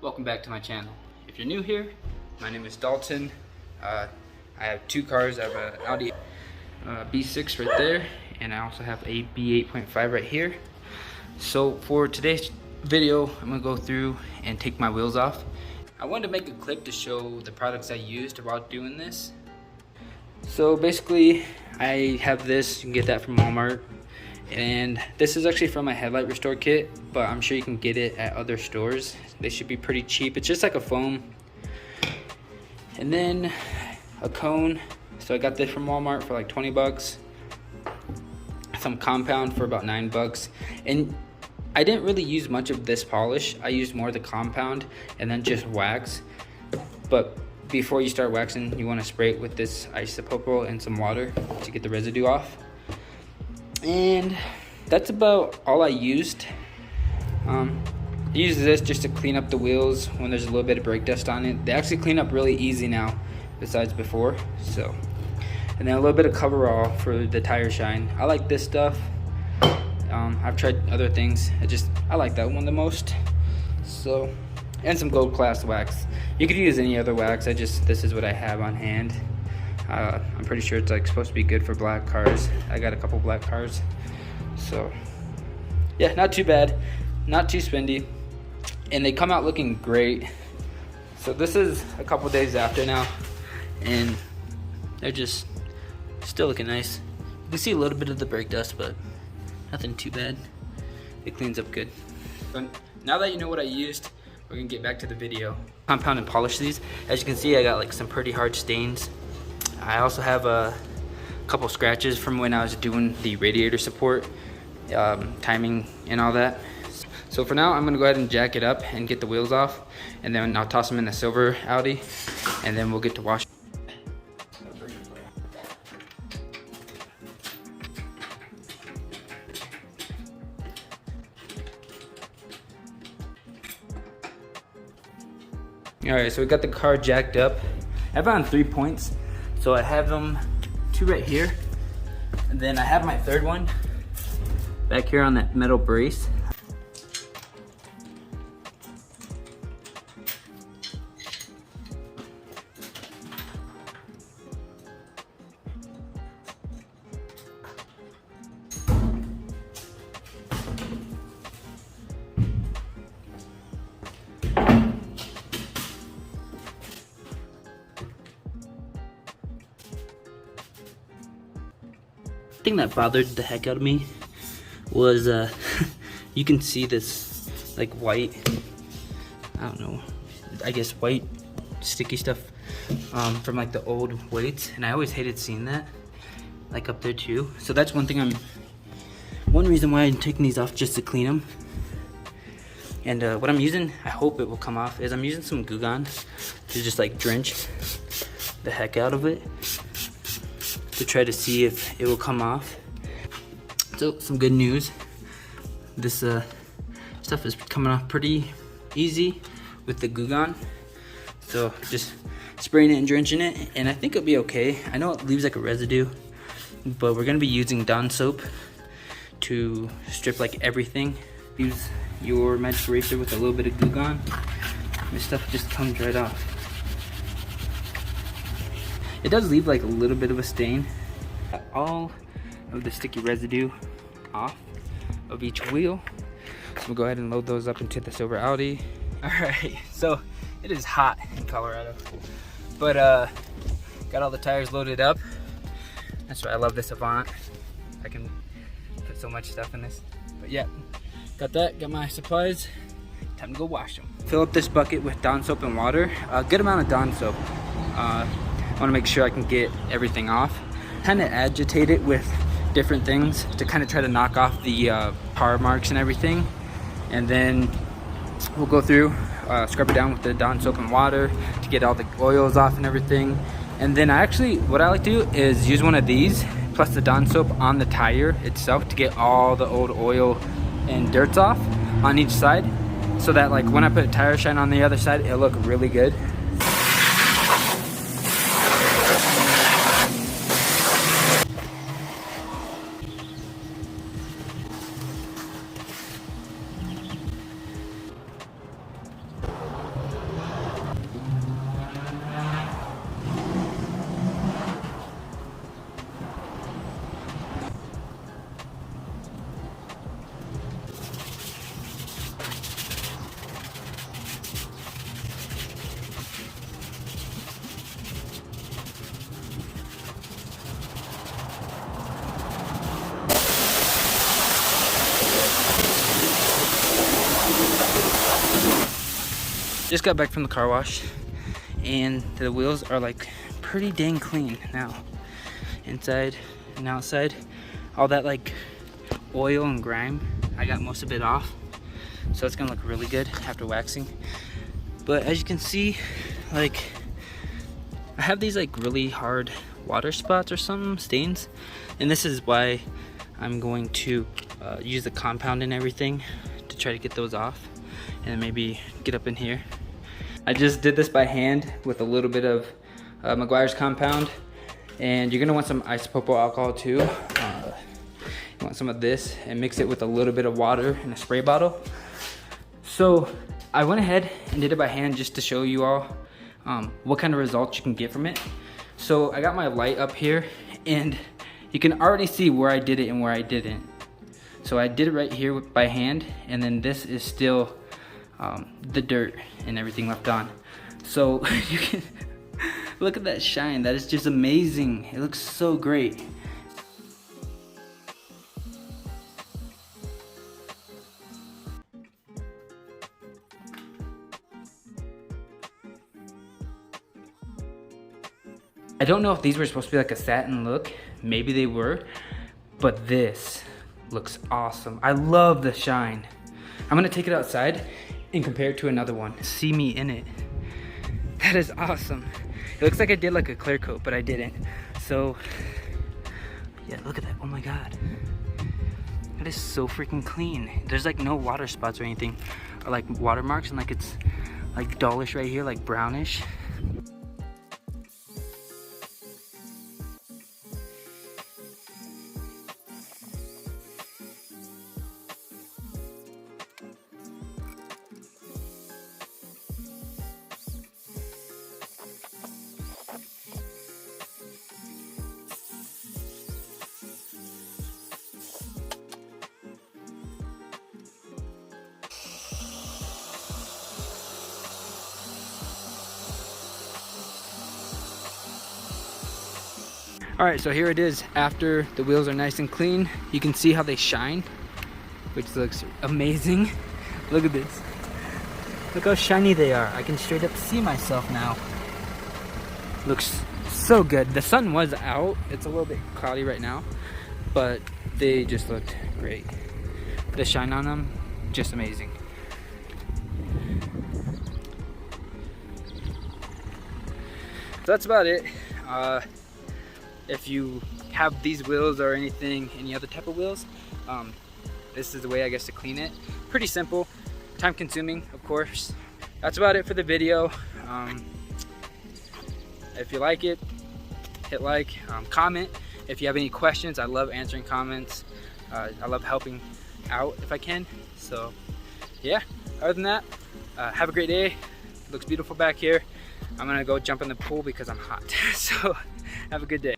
Welcome back to my channel. If you're new here, my name is Dalton. I have two cars. I have an Audi B6 right there, and I also have a B8.5 right here. So for today's video, I'm gonna go through and take my wheels off. I wanted to make a clip to show the products I used while doing this. So basically, I have this. You can get that from Walmart. And this is actually from my headlight restore kit, but I'm sure you can get it at other stores. They should be pretty cheap. It's just like a foam. And then a cone. So I got this from Walmart for like 20 bucks. Some compound for about 9 bucks. And I didn't really use much of this polish. I used more of the compound and then just wax. But before you start waxing, you want to spray it with this isopropyl and some water to get the residue off. And that's about all I used. I use this just to clean up the wheels when there's a little bit of brake dust on it. They actually clean up really easy now, besides before. So, and then a little bit of coverall for the tire shine. I like this stuff. I've tried other things. I like that one the most. So, and some gold class wax. You could use any other wax. This is what I have on hand. I'm pretty sure it's like supposed to be good for black cars. I got a couple black cars. So yeah, not too bad, not too spendy, and they come out looking great. So this is a couple days after now, and they're just still looking nice. You can see a little bit of the brake dust, but nothing too bad. It cleans up good. But now that you know what I used, we're gonna get back to the video. Compound and polish these. As you can see, I got like some pretty hard stains. I also have a couple scratches from when I was doing the radiator support, timing and all that. So for now, I'm gonna go ahead and jack it up and get the wheels off, and then I'll toss them in the silver Audi, and then we'll get to wash. All right, so we got the car jacked up. I have it on 3 points. So I have them 2 right here, and then I have my third one back here on that metal brace. The thing that bothered the heck out of me was you can see this like white, I don't know, I guess white sticky stuff from like the old weights, and I always hated seeing that like up there too. So that's one reason why I'm taking these off, just to clean them. And what I'm using, I hope it will come off, is I'm using some Goo Gone to just like drench the heck out of it, to try to see if it will come off. So some good news, this stuff is coming off pretty easy with the Goo Gone. So just spraying it and drenching it, and I think it'll be okay. I know it leaves like a residue, but we're gonna be using Dawn soap to strip like everything. Use your magic eraser with a little bit of Goo Gone. This stuff just comes right off. It does leave like a little bit of a stain. Got all of the sticky residue off of each wheel. So we'll go ahead and load those up into the silver Audi. All right, so it is hot in Colorado, but got all the tires loaded up. That's why I love this Avant. I can put so much stuff in this. But yeah, got that, got my supplies. Time to go wash them. Fill up this bucket with Dawn soap and water. A good amount of Dawn soap. I want to make sure I can get everything off. Kind of agitate it with different things to kind of try to knock off the tar marks and everything. And then we'll go through, scrub it down with the Dawn soap and water to get all the oils off and everything. And then what I like to do is use one of these plus the Dawn soap on the tire itself to get all the old oil and dirts off on each side, so that like when I put a tire shine on the other side, it'll look really good. Just got back from the car wash, and the wheels are like pretty dang clean now. Inside and outside, all that like oil and grime, I got most of it off, so it's gonna look really good after waxing. But as you can see, like I have these like really hard water spots or some stains, and this is why I'm going to use the compound and everything to try to get those off, and maybe get up in here. I just did this by hand with a little bit of Meguiar's compound, and you're gonna want some isopropyl alcohol too. You want some of this and mix it with a little bit of water in a spray bottle. So I went ahead and did it by hand just to show you all what kind of results you can get from it. So I got my light up here, and you can already see where I did it and where I didn't. So I did it right here by hand, and then this is still the dirt and everything left on. So you can look at that shine. That is just amazing. It looks so great. I don't know if these were supposed to be like a satin look. Maybe they were, but this looks awesome. I love the shine. I'm gonna take it outside and compare it to another one. See me in it. That is awesome. It looks like I did like a clear coat, but I didn't. So yeah, look at that. Oh my God. That is so freaking clean. There's like no water spots or anything, or like watermarks, and like it's like dullish right here, like brownish. All right, so here it is after the wheels are nice and clean. You can see how they shine, which looks amazing. Look at this. Look how shiny they are. I can straight up see myself now. Looks so good. The sun was out. It's a little bit cloudy right now, but they just looked great. The shine on them, just amazing. So that's about it. If you have these wheels or anything, any other type of wheels, this is the way I guess to clean it. Pretty simple, time consuming, of course. That's about it for the video. If you like it, hit like, comment. If you have any questions, I love answering comments. I love helping out if I can. So yeah, other than that, have a great day. Looks beautiful back here. I'm gonna go jump in the pool because I'm hot. So have a good day.